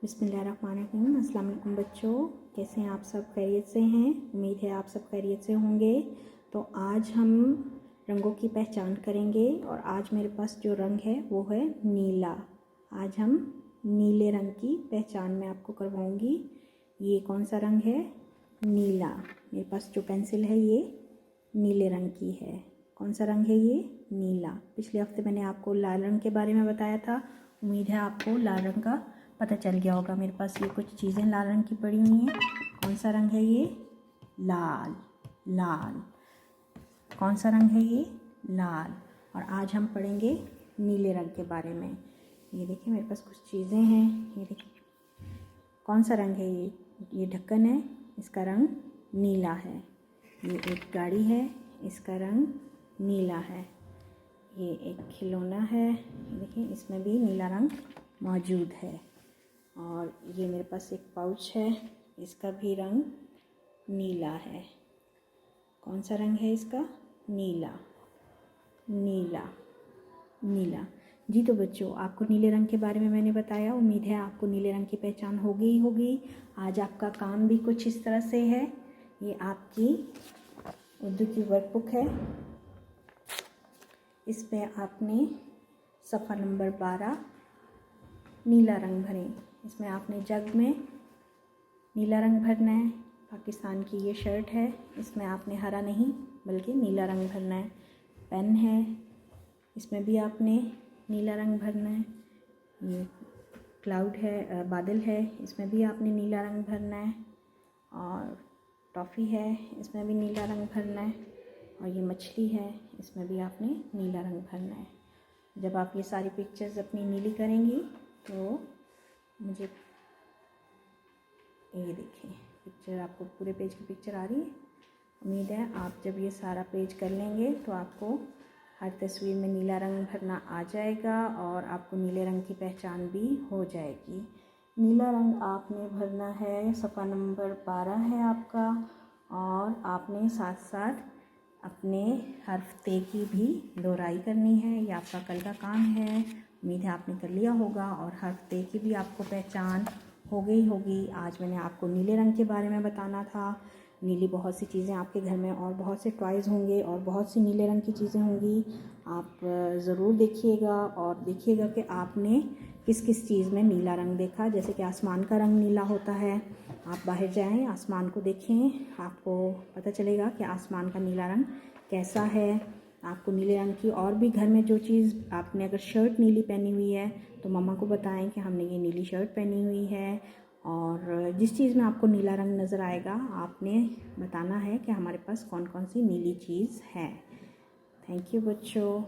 बिस्मिल्लाहिर्रहमानिर्रहीम। अस्सलाम वालेकुम बच्चों, कैसे हैं आप सब? खैरियत से हैं? उम्मीद है आप सब खैरियत से होंगे। तो आज हम रंगों की पहचान करेंगे और आज मेरे पास जो रंग है वो है नीला। आज हम नीले रंग की पहचान मैं आपको करवाऊंगी। ये कौन सा रंग है? नीला। मेरे पास जो पेंसिल है ये नीले रंग की है। कौन सा रंग है ये? नीला। पिछले हफ्ते मैंने आपको लाल रंग के बारे में बताया था। उम्मीद है आपको लाल रंग का पता चल गया होगा। मेरे पास ये कुछ चीज़ें लाल रंग की पड़ी हुई हैं। कौन सा रंग है ये? लाल। लाल। कौन सा रंग है ये? लाल। और आज हम पढ़ेंगे नीले रंग के बारे में। ये देखिए मेरे पास कुछ चीज़ें हैं। ये देखिए कौन सा रंग है ये? ये ढक्कन है, इसका रंग नीला है। ये एक गाड़ी है, इसका रंग नीला है। ये एक खिलौना है, देखिए इसमें भी नीला रंग मौजूद है। और ये मेरे पास एक पाउच है, इसका भी रंग नीला है। कौन सा रंग है इसका? नीला। नीला। नीला। जी तो बच्चों, आपको नीले रंग के बारे में मैंने बताया। उम्मीद है आपको नीले रंग की पहचान हो गई होगी। आज आपका काम भी कुछ इस तरह से है। ये आपकी उर्दू की वर्कबुक है। इसमें आपने सफ़ा नंबर 12 नीला रंग भरें। इसमें आपने जग में नीला रंग भरना है। पाकिस्तान की ये शर्ट है, इसमें आपने हरा नहीं बल्कि नीला रंग भरना है। पेन है, इसमें भी आपने नीला रंग भरना है। ये क्लाउड है, बादल है, इसमें भी आपने नीला रंग भरना है। और टॉफ़ी है, इसमें भी नीला रंग भरना है। और ये मछली है, इसमें भी आपने नीला रंग भरना है। जब आप ये सारी पिक्चर्स अपनी नीली करेंगी तो मुझे ये देखिए पिक्चर, आपको पूरे पेज की पिक्चर आ रही है। उम्मीद है आप जब ये सारा पेज कर लेंगे तो आपको हर तस्वीर में नीला रंग भरना आ जाएगा और आपको नीले रंग की पहचान भी हो जाएगी। नीला रंग आपने भरना है, सफ़ा नंबर 12 है आपका। और आपने साथ साथ अपने हर्फ ते की भी दोहराई करनी है। ये आपका कल का काम है। उम्मीद है आपने कर लिया होगा और हर्फ ते की भी आपको पहचान हो गई होगी। आज मैंने आपको नीले रंग के बारे में बताना था। नीली बहुत सी चीज़ें आपके घर में और बहुत से टॉयज़ होंगे और बहुत सी नीले रंग की चीज़ें होंगी। आप ज़रूर देखिएगा और देखिएगा कि आपने किस किस चीज़ में नीला रंग देखा। जैसे कि आसमान का रंग नीला होता है। आप बाहर जाएं, आसमान को देखें, आपको पता चलेगा कि आसमान का नीला रंग कैसा है। आपको नीले रंग की और भी घर में जो चीज़, आपने अगर शर्ट नीली पहनी हुई है तो मम्मा को बताएं कि हमने ये नीली शर्ट पहनी हुई है। और जिस चीज़ में आपको नीला रंग नज़र आएगा आपने बताना है कि हमारे पास कौन कौन सी नीली चीज़ है। थैंक यू बच्चों।